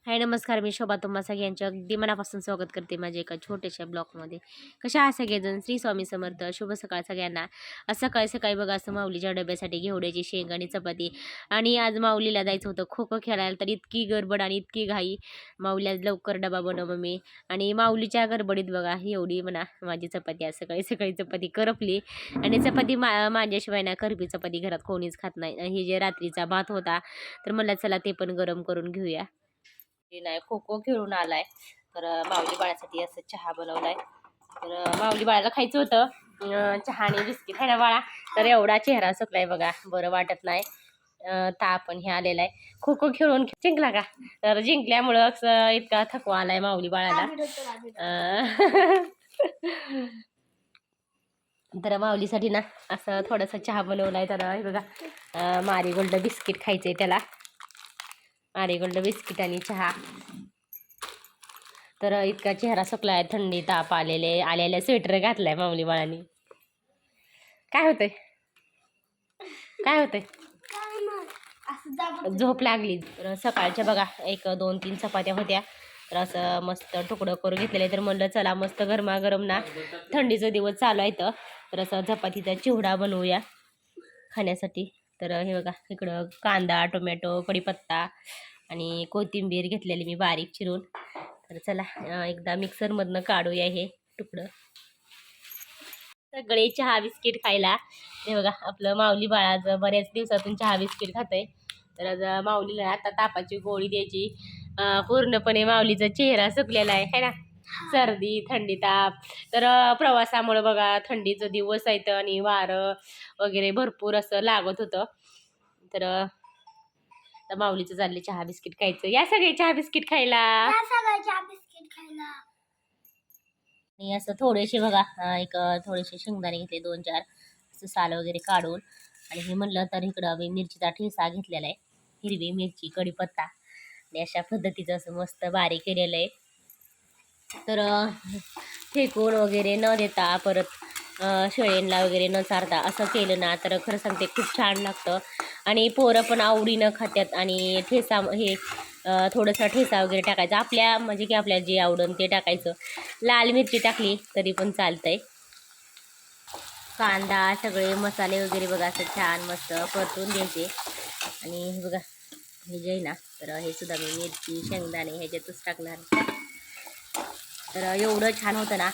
हाय नमस्कार, मी शोभा तुम्हा सगळ्यांचं अगदी मनापासून स्वागत करते माझ्या एका छोट्याशा ब्लॉगमध्ये. कशा आहात सगळेजण? श्री स्वामी समर्थ. शुभ सकाळ सगळ्यांना. आज सकाळी सकाळी बघा असं माऊलीच्या डब्यासाठी घेवड्याची शेंग आणि चपाती. आणि आज माऊलीला जायचं होतं खो खो खेळायला, तर इतकी गडबड आणि इतकी घाई. माऊलीला लवकर डबा बनव मम्मी. आणि माऊलीच्या गडबडीत बघा एवढी म्हणा माझी चपाती आज सकाळी सकाळी चपाती करपली. आणि चपाती माझ्याशिवाय ना करपी चपाती घरात कोणीच खात नाही. हे जे रात्रीचा भात होता, तर मला चला ते पण गरम करून घेऊया. नाही खो खो खेळून आलाय, तर माऊली बाळासाठी असं चहा बनवलाय. तर माऊली बाळाला खायचं होतं चहा आणि बिस्किट आहे ना बाळा. तर एवढा चेहरा सुकलाय बघा, बरं वाटत नाही. ताप पण हे आलेला आहे. खो खो खेळून जिंकला का, तर जिंकल्यामुळं असं इतका थकवा आलाय माऊली बाळाला. तर माऊलीसाठी ना असं थोडंसं चहा बनवलाय. तर हे बघा मारीगोल्ड बिस्किट खायचंय त्याला. मारीगोल्ड बिस्किट आणि चहा. तर इतका चेहरा सुकलाय, थंडी ताप आलेले स्वेटर घातलाय माऊली बाळांनी. काय होतंय काय होतंय? झोप लागली. तर सकाळच्या बघा 1 2 3 चपात्या होत्या, तर असं मस्त तुकडं करून घेतलेले. तर म्हणलं चला मस्त गरमागरम ना, थंडीचा दिवस चालू आहे तर असं चपातीचा चिवडा बनवूया खाण्यासाठी. तर हे बघा इकडं कांदा टोमॅटो कढीपत्ता आणि कोथिंबीर घेतलेली मी बारीक चिरून. तर चला एकदा मिक्सरमधनं काढूया हे तुकडं. सगळे चहा बिस्किट खायला. हे बघा आपलं माऊली बाळाच बऱ्याच दिवसातून चहा बिस्किट खातंय. तर आज माऊलीला आता तापाची गोळी द्यायची. पूर्णपणे माऊलीचा चेहरा सुकलेला आहे ना, सर्दी थंडी ताप. तर प्रवासामुळे बघा थंडीचं दिवस आहेत आणि वारं वगैरे भरपूर असं लागत होतं. तर माऊलीचं चालले चहा बिस्किट खायचं. या सगळे चहा बिस्किट खायला. आणि असं थोडेसे बघा थोडेसे शेंगदाणे घेतले 2-4 असं साल वगैरे काढून. आणि हे म्हणलं तर इकडं मी मिरचीचा ठेसा घेतलेला आहे, हिरवी मिरची कढीपत्ता आणि अशा पद्धतीचं असं मस्त बारीक केलेलं आहे. तर फेकून वगैरे न देता परत शेळ्यांना वगैरे न चारता असं केलं ना, तर खरं सांगते खूप छान लागतं. आणि पोरं पण आवडीनं खात्यात. आणि ठेसा हे थोडंसं ठेसा वगैरे टाकायचा आपल्या, म्हणजे की आपल्याला जे आवडन ते टाकायचं. लाल मिरची टाकली तरी पण चालतंय. कांदा सगळे मसाले वगैरे बघा असं छान मस्त परतून द्यायचे. आणि हे बघा हे जे आहे ना, तर हे सुद्धा मी मिरची शेंगदाणे ह्याच्यातच टाकणार. तर एवढं छान होतं ना.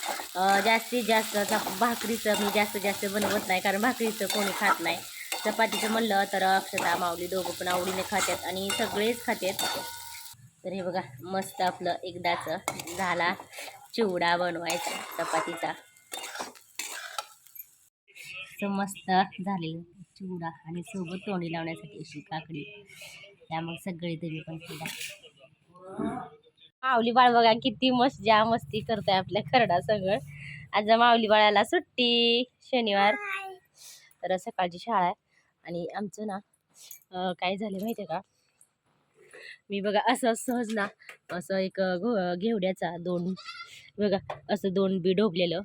जास्तीत जास्त भाकरीचं मी जास्त बनवत नाही, कारण भाकरीचं कोणी खात नाही. चपातीचं म्हणलं तर अक्षता माऊली दोघं पण आवडीने खातात आणि सगळेच खातात. तर हे बघा मस्त आपलं एकदाच झाला चिवडा बनवायचा चपातीचा. मस्त झालेलं चिवडा आणि सोबत तोंडी लावण्यासाठी अशी काकडी. त्यामुळे सगळे तुम्ही पण खाल्ला. माऊली बाळ बघा किती मस्ती करतोय आपल्या खरडा सगळं. आज माऊली बाळाला सुट्टी शनिवार, तर सकाळची शाळा आहे. आणि आमचं ना काय झालं माहिती आहे का, मी बघा असं सहज ना असं एक घेवड्याचा बघा असं 2 बी डोबलेलं.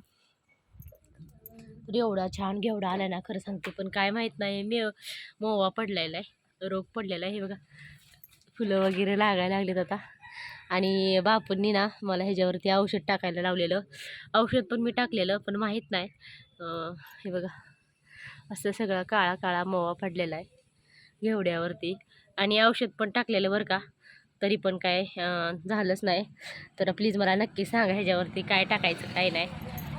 तर एवढा छान घेवडा आला ना, खरं सांगते. पण काय माहीत नाही मोवा पडलेला आहे, रोग पडलेला आहे. हे बघा फुलं वगैरे लागायला लागलेत आता. आणि बापूंनी ना मला ह्याच्यावरती औषध टाकायला लावलेलं. औषध पण मी टाकलेलं, पण माहीत नाही. हे बघा असं सगळा काळा काळा मोवा पडलेला आहे घेवड्यावरती. आणि औषध पण टाकलेलं बरं का, तरी पण काय झालंच नाही. तर प्लीज मला नक्की सांगा ह्याच्यावरती काय टाकायचं काय नाही.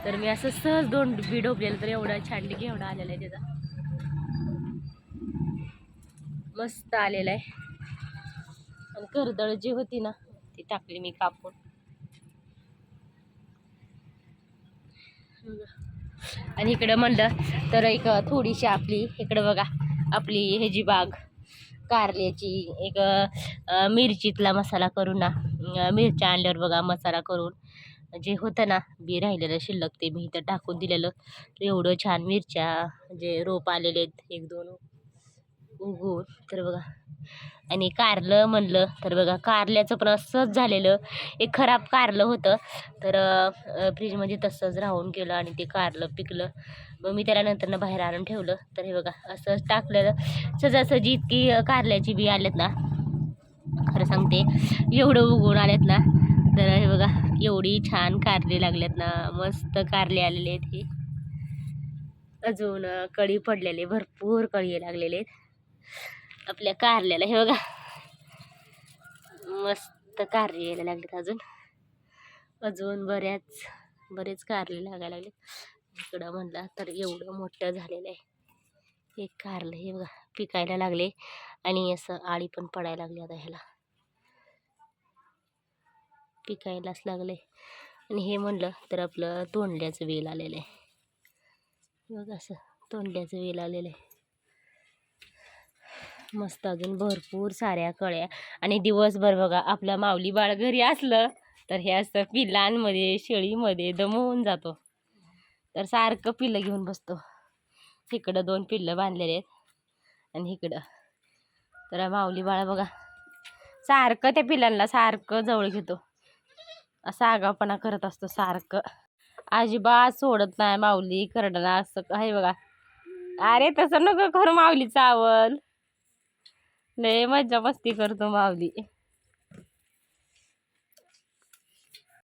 तर मी असं सहज 2 बी डोबलेलं, तर एवढा छान घेवडा आलेला आहे त्याचा, मस्त आलेला आहे. आणि कर्दळ जी होती ना ती टाकली मी कापून. आणि इकडं म्हणलं तर एक थोडीशी आपली इकडं बघा आपली ह्याची बाग कारल्याची. एक मिरचीतला मसाला करून ना, मिरच्या आणल्यावर बघा मसाला करून जे होतं ना बी राहिलेलं शिल्लक, ते मी इथं टाकून दिलेलं. तर एवढं छान मिरच्या जे रोप आलेले आहेत 1-2 उगवून. तर बघा. आणि कारलं म्हणलं तर बघा कारल्याचं पण असंच झालेलं. एक खराब कारलं होतं, तर फ्रीजमध्ये तसंच राहून गेलं आणि ते कारलं पिकलं. मग मी त्याला नंतर बाहेर आणून ठेवलं. तर हे बघा असंच टाकलेलं सहजासहजी इतकी कारल्याची बी आलेत ना, खरं सांगते एवढं उगवून आलेत ना, तर हे बघा एवढी छान कारले लागलेत ना, मस्त कारले आलेले आहेत हे. अजून कळी पडलेले, भरपूर कळी लागलेले आहेत आपल्या कारल्याला. हे बघा मस्त कारले यायला लागलेत. अजून अजून बरेच कारले लागायला लागले. इकडं म्हणलं तर एवढं मोठं झालेलं आहे एक कारलं. हे बघा पिकायला लागले आणि असं आळी पण पडायला लागली. आता ह्याला पिकायलाच लागले. आणि हे म्हणलं तर आपलं तोंडल्याचं वेल आलेलं आहे. बघ असं तोंडल्याचं वेल आलेलं आहे मस्त. अजून भरपूर साऱ्या कळ्या. आणि दिवसभर बघा आपलं माऊली बाळ घरी असलं तर हे असं पिल्लांमध्ये शेळीमध्ये दमवून जातो, तर सारखं पिल्लं घेऊन बसतो. इकडं 2 पिल्लं बांधलेले आहेत आणि इकडं तर माऊली बाळ बघा सारखं त्या पिल्लांना सारखं जवळ घेतो, असा आगावपणा करत असतो सारखं. अजिबात सोडत नाही माऊली करडना असं आहे बघा. अरे तसं नको करू, माऊली चावल. लय मज्जा मस्ती करतो माऊली.